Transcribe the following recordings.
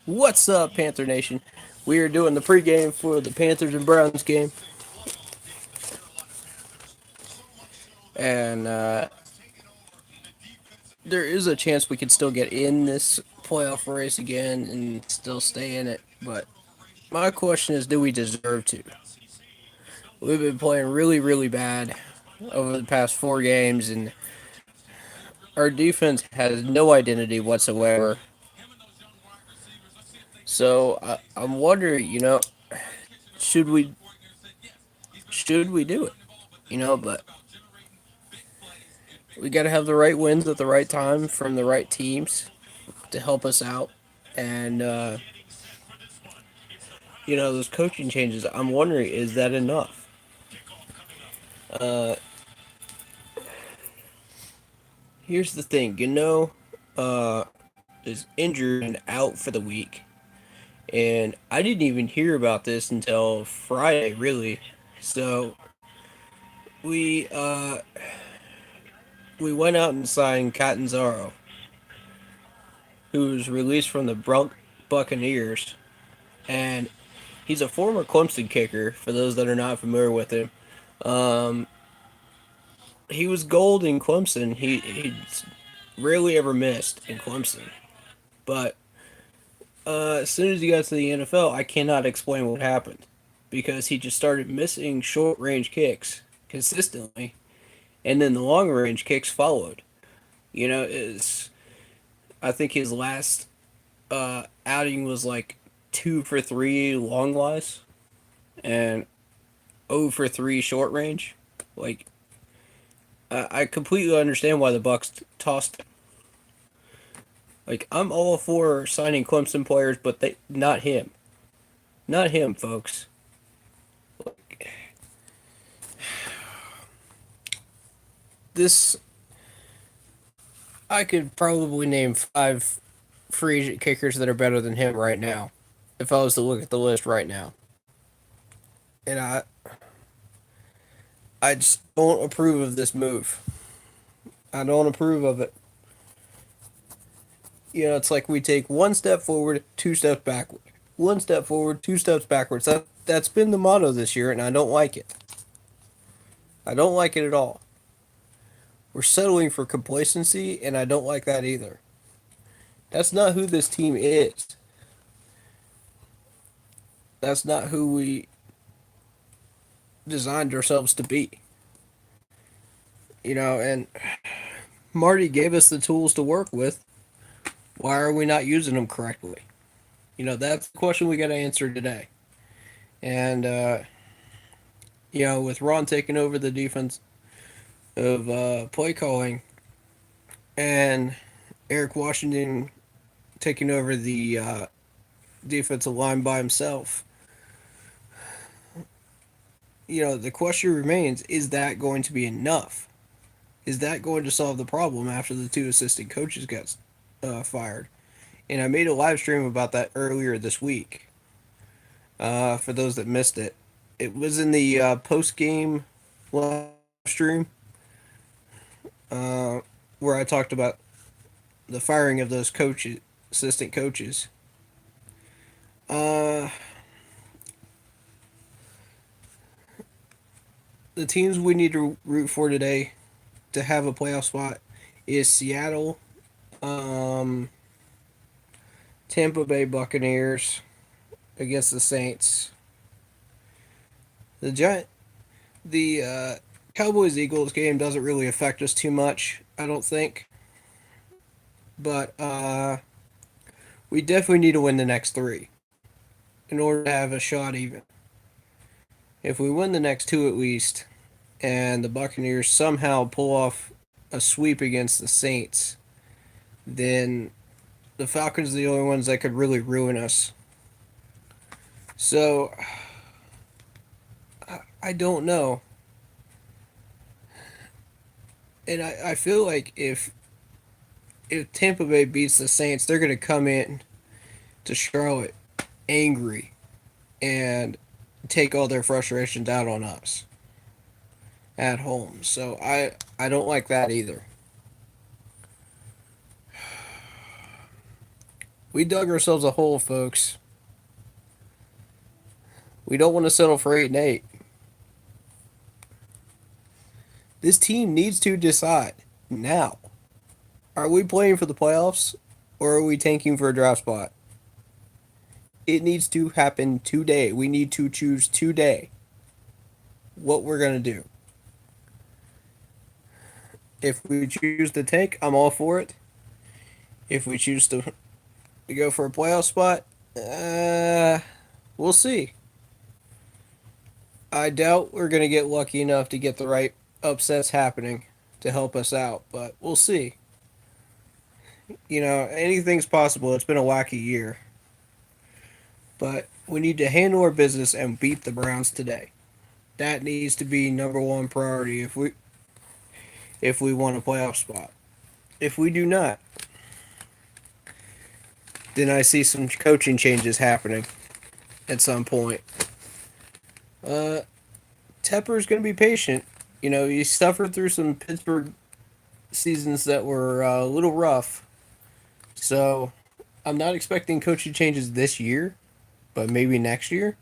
What's up, Panther Nation? We are doing the pregame for the Panthers and Browns game, and there is a chance we could still get in this playoff race again and still stay in it. But my question is, do we deserve to? We've been playing really, really bad over the past 4 games, and our defense has no identity whatsoever. So I'm wondering, should we should we do it? But we got to have the right wins at the right time from the right teams to help us out. And, those coaching changes, I'm wondering, is that enough? Uh, Here's the thing, uh, is injured and out for the week. And I didn't even hear about this until Friday, really. So we uh, we went out and signed Catanzaro, who was released from the Buccaneers, and he's a former Clemson kicker. For those that are not familiar with him, um, he was gold in Clemson. He rarely ever missed in Clemson, but as soon as he got to the NFL, I cannot explain what happened because he just started missing short range kicks consistently, and then the long range kicks followed. Is I think his last outing was like 2 for 3 long lies and 0 for 3 short range. Like I completely understand why the Bucks tossed him. Like I'm all for signing Clemson players, but they not him, not him, folks. Like, this I could probably name 5 free agent kickers that are better than him right now, if I was to look at the list right now. And I just don't approve of this move. I don't approve of it. It's like we take 1 step forward, 2 steps backward. 1 step forward, 2 steps backwards. That's been the motto this year, and I don't like it. I don't like it at all. We're settling for complacency, and I don't like that either. That's not who this team is. That's not who we designed ourselves to be. And Marty gave us the tools to work with. Why are we not using them correctly? That's the question we got to answer today. And, with Ron taking over the defense of play calling and Eric Washington taking over the defensive line by himself, the question remains, is that going to be enough? Is that going to solve the problem after the 2 assistant coaches got fired? And I made a live stream about that earlier this week. For those that missed it, it was in the post game live stream uh, where I talked about the firing of those coaches, assistant coaches. Uh, the teams we need to root for today to have a playoff spot is Seattle, um, Tampa Bay Buccaneers against the Saints, the Giant, the Cowboys Eagles game doesn't really affect us too much, I don't think, but we definitely need to win the next 3 in order to have a shot even. If we win the next 2 at least, and the Buccaneers somehow pull off a sweep against the Saints, then the Falcons are the only ones that could really ruin us. So I don't know. And I feel like if Tampa Bay beats the Saints, they're gonna come in to Charlotte angry and take all their frustrations out on us at home. So I don't like that either. We dug ourselves a hole, folks. We don't want to settle for 8-8. This team needs to decide now. Are we playing for the playoffs or are we tanking for a draft spot? It needs to happen today. We need to choose today what we're going to do. If we choose to tank, I'm all for it. If we choose to go for a playoff spot, we'll see. I doubt we're going to get lucky enough to get the right upsets happening to help us out, but we'll see. Anything's possible. It's been a wacky year. But we need to handle our business and beat the Browns today. That needs to be number one priority if we want a playoff spot. If we do not, then I see some coaching changes happening at some point. Uh, Tepper's going to be patient. He suffered through some Pittsburgh seasons that were a little rough. So I'm not expecting coaching changes this year, but maybe next year.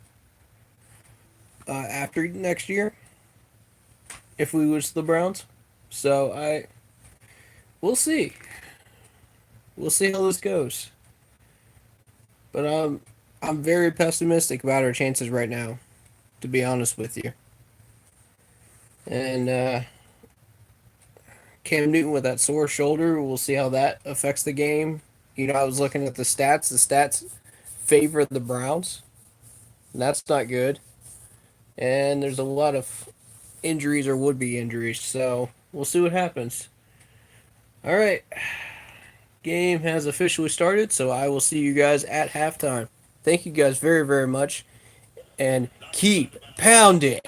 After next year, if we lose to the Browns. So we'll see. We'll see how this goes. But I'm very pessimistic about our chances right now, to be honest with you. And Cam Newton with that sore shoulder, we'll see how that affects the game. I was looking at the stats. The stats favor the Browns. And that's not good. And there's a lot of injuries or would be injuries. So we'll see what happens. All right. Game has officially started, so I will see you guys at halftime. Thank you guys very, very much. And keep pounding.